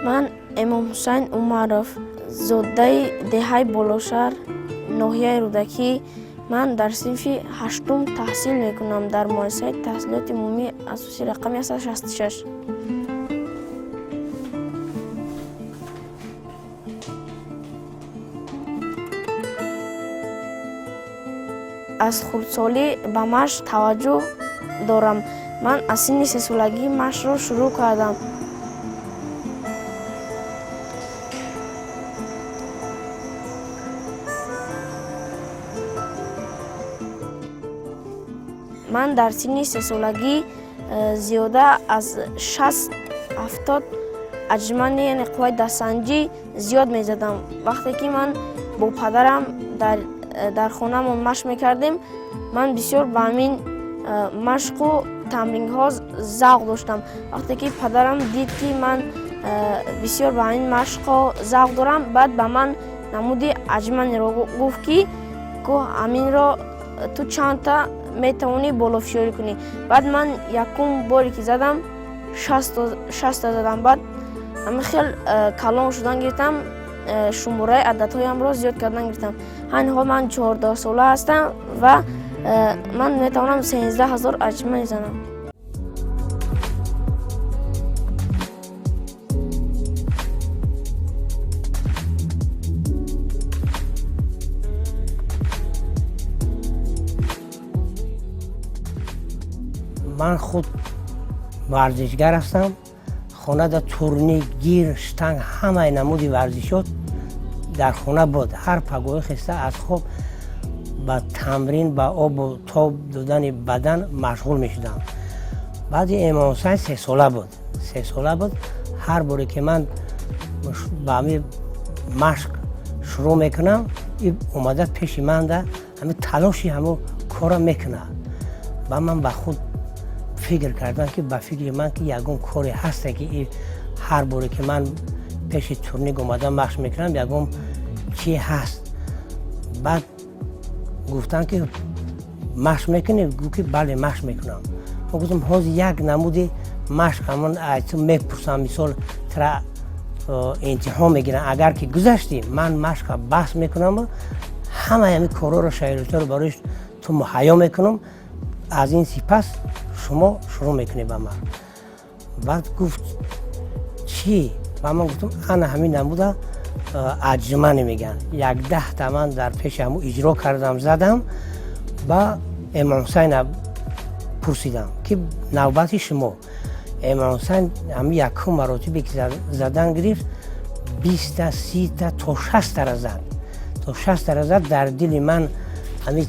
ман эмом ҳусайн умаров зодаи деҳаи болошар ноҳияи рӯдакӣ. ман дар синфи ҳаштум таҳсил мекунам дар муассисаи таҳсилоти умумии асосии рақами 166. аз хурдсолӣ ба машқ таваҷҷӯҳ дорам. ман аз синни 3 солагӣ машқро шурӯъ кардам. ман дар синни 3 солагӣ зиёда аз 60-70 аҷмани яъне қувваи дастсанҷӣ зиёд мезадам. вақте ки ман бо падарам дар хонамон машқ мекардем, ман бисёр ба ҳамин машқу тамринҳо завқ доштам. вақте ки падарам дид ки ман бисёр ба ҳамин машқҳо завқ дорам, баъд ба ман намуди аҷманеро гуфт ки ҳаминро ту чандта метавонӣ болофшорӣ кунӣ. баъд ман якум боре ки задам 60 задам. баъд ҳамин хел калон шудан гирифтам, шумораи ададҳоямро зиёд кардан гирифтам. ҳамин ҳол ман 14 сола ҳастам ва ман метавонам 13 000 аҷман занам. ман худ варзишгар ҳастам. хона да турни, гир, штанг, ҳамаи намуди варзишот дар хона буд. ҳар пагоҳи хиста аз хоб ба тамрин, ба обу тоб додани бадан машғул мешудам. баъди эмом ҳусайн 3 сола буд. 3 сола буд. ҳар боре ки ман ба ҳамин машқ шурӯъ мекунам, ин омада пеши манда ҳамин талоши ҳамон кора мекунад. ба ман ба худ фикр кардам ки ба фикри ман ки ягон коре ҳаста ки ҳар боре ки ман пеши турник омада машқ мекунам, ягон чи ҳаст. баъд гуфтам ки машқ мекунӣ? гуфт ки бале машқ мекунам. ман гуфтам ҳозир як намуди машқ ҳамон мепурсам, мисол тра имтиҳон мегирам, агар ки гузашти ман машқа баҳс мекунам, ҳамаи ҳамин корҳоро шаёротиро барои ту муҳайё мекунам, аз ин сипас шумо шурӯъ мекунед ба ман. баъд гуфт чӣ? ба ман гуфтам ана ҳамин намуда аҷмане меган. 10 ман дар пеши ҳамон иҷро кардам, задам. ба эмом ҳусайн пурсидам ки навбати шумо. эмом ҳусайн ҳамин якум маротибе ки задан гирифт 20-та, 30-та то 60-тара зад. то 60-тара зад. дар дили ман ҳамин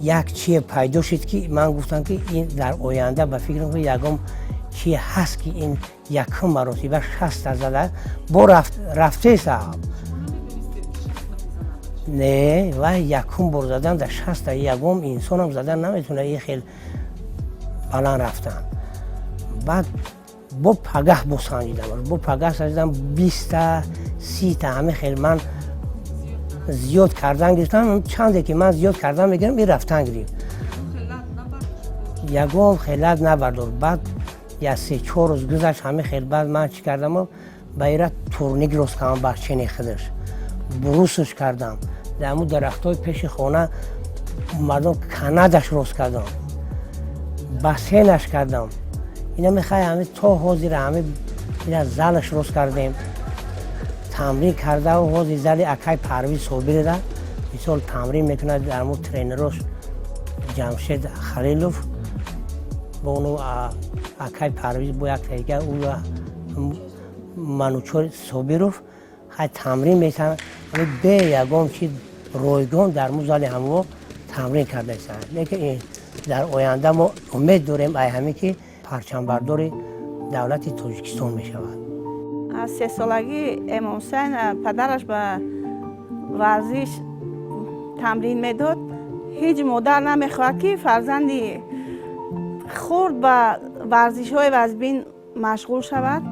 як чие пайдо шуд ки ман гуфтам ки ин дар оянда ба фикрам ки ягон чие ҳаст ки ин якум маротиба 60 зада бо рафтаи саҳоб. не ва якум бор задан дар 60 ягон инсонам задан наметавонад ин хел баланд рафтан. баъд бо пагаҳ босанҷидам, бо пагаҳ санҷидам 20-та, 30-та ҳамин хел ман зиёд кардан гирифтам. чанде ки ман зиёд кардан мегирам, ин рафтан гирифт. ягон хелат набардор. баъд я 3-4 рӯз гузашт ҳамин хел. баъд ман чӣ кардам? ба ира турник рост кардам, ба чени хидаш бурусш кардам. дар ҳамун дарахтҳои пеши хона омадам канадаш рост кардам, бассейнаш кардам. ина мехай ҳамин то ҳозир ҳамин ина залаш рост кардем. тамрин карда ва ҳозир зали акай Парвиз Собиреда мисол тамрин мекунад. дар ҳамун тренерош Ҷамшед Халилов бо ону акай Парвиз бо як тайга манучор собиров ҳай тамрин месанд бе ягон чи ройгон дар музали ҳамо тамрин карда истанд. Лекин дар оянда мо умед дорем ай ҳамин ки парчамбардори давлати Тоҷикистон мешавад. аз 3 солагӣ Эмомҳусайн падараш ба варзиш тамрин медод. ҳеҷ модар намехоҳад ки фарзанди хурд ба варзишҳои вазбин машғул шавад.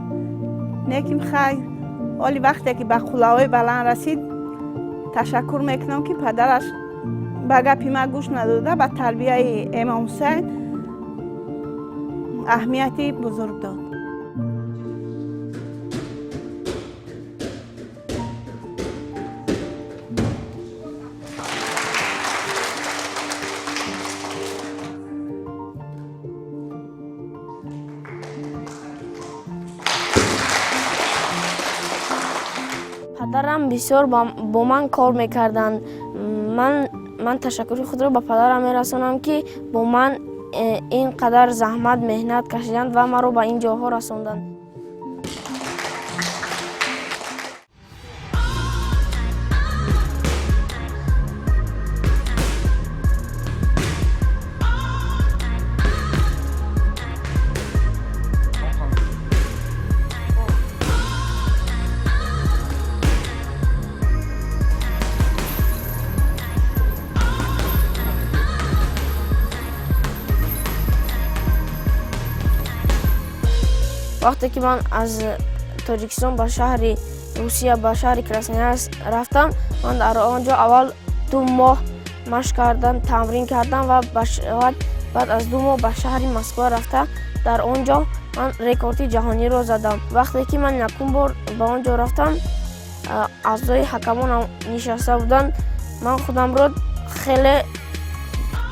Лекин хайр, оли вақте ки ба қуллаҳои баланд расид, ташаккур мекунам ки падараш ба гапи ман гӯш надода ба тарбияи Эмомҳусайн аҳамияти бузург дод. падарам бисёр бо ман кор мекарданд. ман ташаккури худро ба падарам мерасонам ки бо ман ин қадар заҳмат меҳнат кашиданд ва маро ба ин ҷоҳо расонданд. вақте ки ман аз Тоҷикистон ба шаҳри Русия ба шаҳри Красноярск рафтам, ман дар он ҷо аввал 2 моҳ машқ кардам, тамрин кардам ва баъд аз 2 моҳ ба шаҳри Москва рафта, дар он ҷо ман рекорди ҷаҳониро задам. вақте ки ман якум бор ба он ҷо рафтам, аъзои ҳакамонам нишаста буданд. ман худамро хеле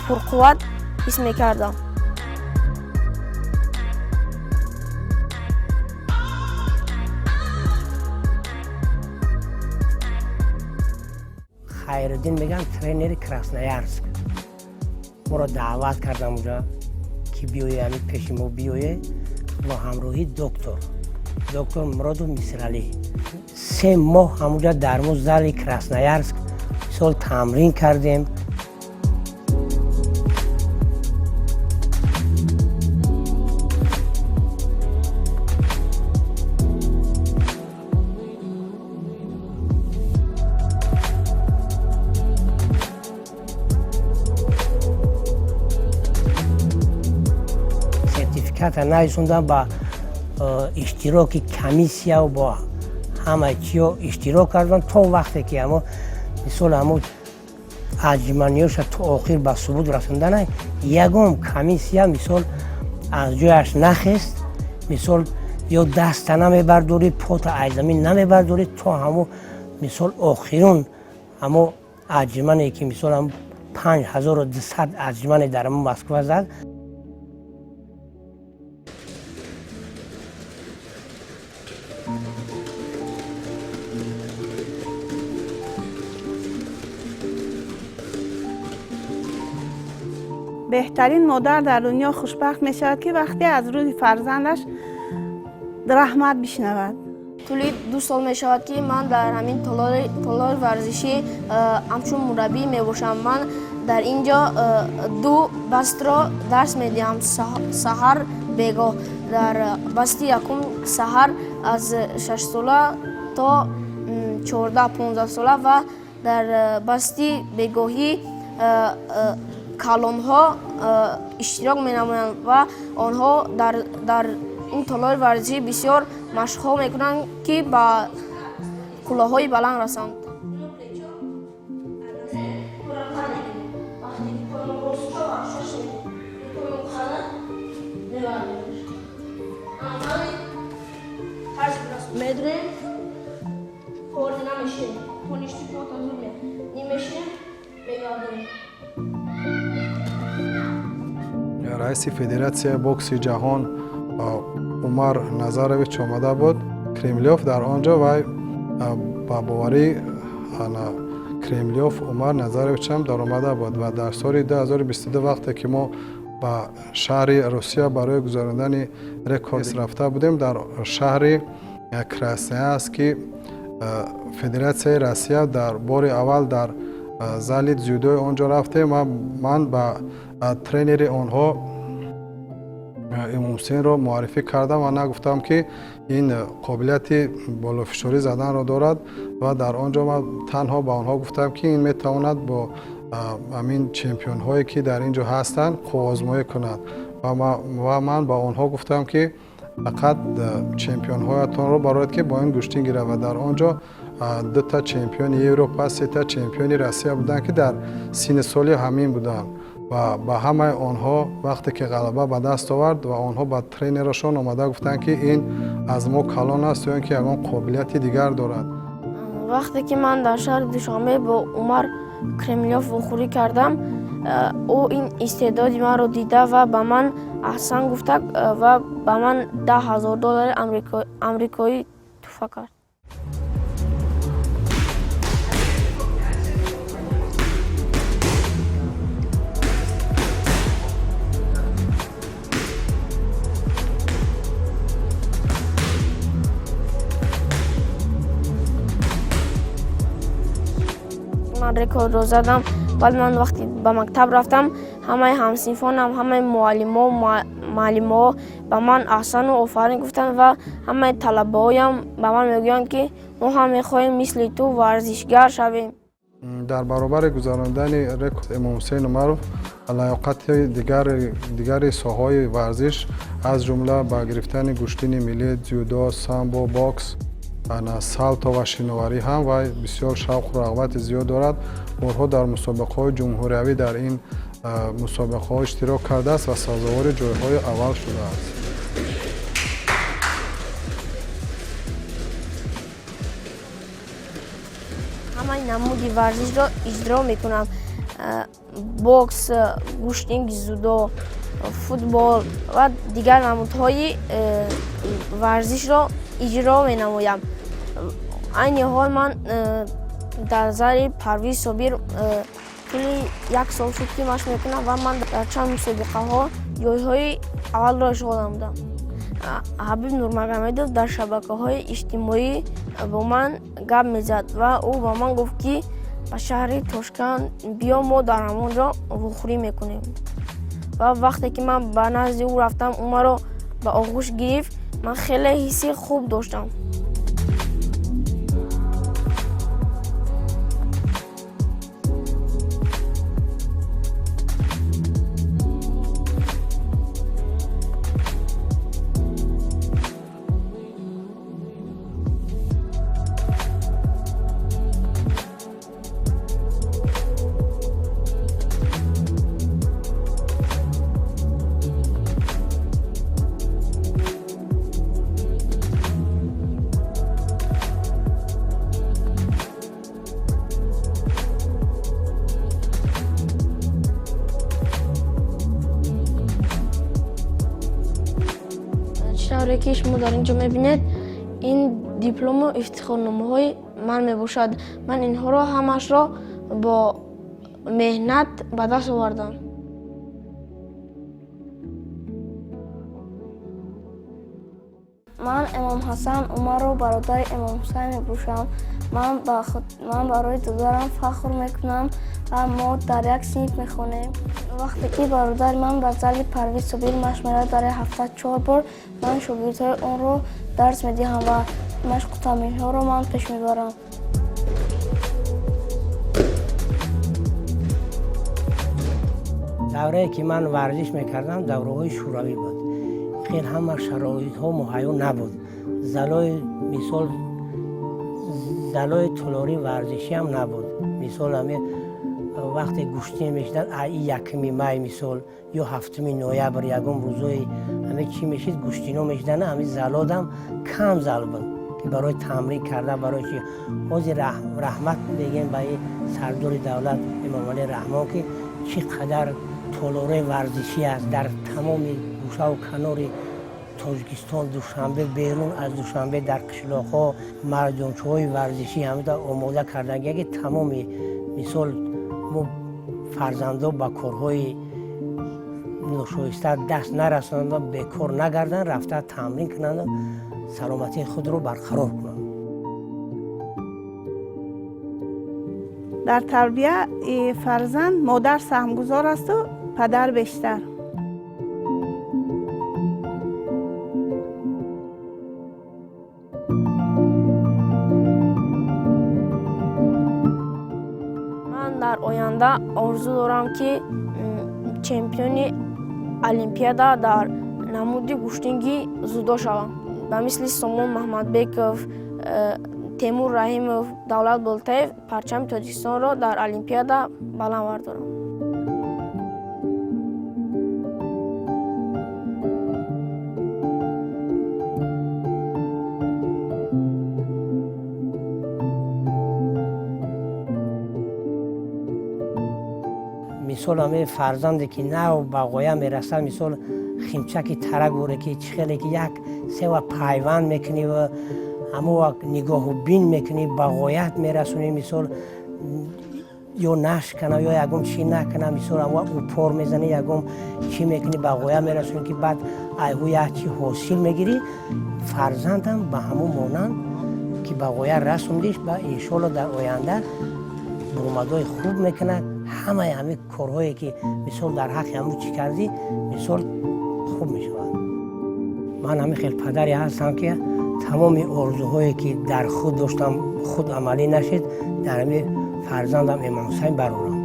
пурқувват ҳис мекардам. хайриддин меган тренери Красноярск моро даъват кардам онҷа ки биёе ҳамин пеши мо биёе бо ҳамроҳи доктор Муродов Мисралӣ 3 моҳ ҳамонҷа дар мо зали Красноярск сол тамрин кардем. сертификата нарисондам ба иштироки комиссия бо ҳама чиё иштирок кардам то вақте ки ҳамо мисол ҳамо аҷманиёша то охир ба субут расондана ягон комиссия мисол аз ҷояш нахест, мисол ё даста намебардорӣ, пота аз замин намебардорӣ то ҳамо мисол охирон ҳамо аҷмане ки мисол ҳамо 5200 аҷмане дар ҳамо Москва зад. بهترین مادر در دنیا خوشبخت می شود که وقتی از روی فرزندش رحمت بشنود. طولی 2 سال می شود که من در همین تالار ورزشی همچون مربی می باشم. من در اینجا 2 بست را درس می دهم، سحر بگاه. در بستی یکم سحر از 6 ساله تا 14-15 ساله و در بستی بگاهی کلان‌ها اشتراک می‌نمایند و آنها در این تالار ورزشی بسیار مشق‌ها می‌کنند که به کلاه‌های بلند رسند. می‌دونیم کاری نمیشه، کنشتی پات از اون نمیشه بگردیم. раиси федератсияи бокси ҷаҳон Умар Назарович омада буд Кремлёв. дар он ҷо вай ба боварӣ Кремлёв Умар Назаровичам даромада буд ва дар соли 2022 вақте ки мо ба шаҳри Русия барои гузарондани рекорд рафта будем, дар шаҳри як расия аст ки федератсияи россия дар бори аввал дар зали дзюдои он ҷо рафтем ва ман ба тренери онҳо Эмомҳусейнро муаррифӣ кардам ва нагуфтам ки ин қобилияти болофишорӣ заданро дорад ва дар он ҷо ман танҳо ба онҳо гуфтам ки ин метавонад бо амин чемпионҳое ки дар ин ҷо ҳастанд қувозмоӣ кунад ва ман ба онҳо гуфтам ки фақат чемпионҳоятонро барояд ки бо ин гӯштин гирад ва дар он ҷо дута чемпиони Европа, сета чемпиони Россия буданд ки дар синни соли ҳамин буданд ва ба ҳамаи онҳо вақте ки ғалаба ба даст овард ва онҳо ба тренерашон омада гуфтанд ки ин аз мо калон аст ё ин ки ягон қобилияти дигар дорад. вақте ки ман дар шаҳри Душанбе бо Умар Кремлёв вохӯрӣ кардам, ӯ ин истеъдоди маро дида ва ба ман аҳсан гуфта ва ба ман $10,000 амрикоӣ тӯҳфа кард. من رکورد رو زدم. بعد من وقتی به مکتب رفتم همه همسنفانم، همه معلم‌ها به من احسن و آفرین گفتن و همه طلبه‌هایم به من میگویند که ما هم می‌خواهیم مثل تو ورزشگر شویم. در برابر گذراندن رکورد امامحسین عمرов لیاقت دیگر ساحه‌های ورزش از جمله با گرفتن گشتین ملی дзюдо، самбо، бокс، салто ва шиноварӣ ҳам вай бисёр шавқу рағбати зиёд дорад. борҳо дар мусобиқаҳои ҷумҳуриявӣ дар ин мусобиқаҳо иштирок кардааст ва сазовори ҷойҳои аввал шудааст. ҳамаи намуди варзишро иҷро мекунам. бокс, гӯштинги зудо, футбол ва дигар намудҳои варзишро иҷро менамоям. айни ҳол ман дар зали Парвиз Собир тӯли 1 сол шуд ки машқ мекунам ва ман дар чанд мусобиқаҳо ҷойҳои аввалро ишғол намудам. ҳабиб Нурмагомедов дар шабакаҳои иҷтимоӣ бо ман гап мезад ва ӯ ба ман гуфт ки ба шаҳри Тошкент биё, мо дар ҳамонҷо вохӯрӣ мекунем. ва вақте ки ман ба назди ӯ рафтам, ӯ маро ба оғӯш гирифт. ман хеле ҳисси хуб доштам. чизве ки шумо дар инҷо мебинед, ин диплому ифтихорномаҳои ман мебошад. ман инҳоро ҳамашро бо меҳнат ба даст овардам. ман Эмомҳасан Умаров бародари Эмомҳусейн мебошам. ман барои додарам фахр мекунам ва мо дар як синф мехонем. вақте ки бародари ман ба зали Парвиз Собир машқ меравад дар ҳафта 4 бор, ман шогирдҳои онро дарс медиҳам ва машқу тамринҳоро ман пеш мебарам. даврае ки ман варзиш мекардам давраҳои шӯравӣ буд. хел ҳама шароитҳо муҳайё набуд. залои мисол залои толори варзишӣ ҳам набуд. мисол вақте гӯштӣ мешидан 1 май мисол ё 7 ноябр ягон рӯзои чӣ мешид гӯштино мешидан. залодам кам зал буд ки барои тамрин карда барои чи ҳозир раҳмат мегем ба сардори давлат Эмомалӣ Раҳмон ки чӣ қадар толори варзишӣ аст дар тамоми гӯшаву канори Тоҷикистон, Душанбе, берун аз Душанбе дар қишлоқҳо майдончаҳои варзишӣ ҳамеда омода кардаги ки тамоми мисол мо фарзандо ба корҳои ношоиста даст нарасонанд, бекор нагардан, рафта тамрин кунанд سلامتی خود رو برقرار کنم. در تربیت فرزند مادر سهمگزار است و پدر بیشتر. من در آینده آرزو دارم که چمپیون المپیادا در نمود گوشتنگی زودو شوم. به مثل سامان محمدبکов، تیمور رحیمов، دولت بولتاев پرچم تاجیکستان را در المپیادا بلند آوردم. مثال همه فرزندی که نو به غایه میرسد، مثال خیمچکی ترگوره که چخیلی که یک سه و پیوند میکنی و همه وقت نگاه و بین میکنی به غایت میرسونی، مثال یا نش کنه یا یکم چی نکنه، مثال همه او پار میزنی یکم چی میکنی به غایه میرسونی که بعد ایهو یک چی حاصل میگیری. فرزندم به همون مانند که به غایه رسوندیش و انشالله در آینده برآمدهای خوب میکنه. همه کارهایی که مثال در حق همون چی کردی مثال خوب میشود. من همه خیلی پدری هستم که تمام آرزوهایی که در خود داشتم خود عملی نشد در همه فرزندم امام حسین برآورم.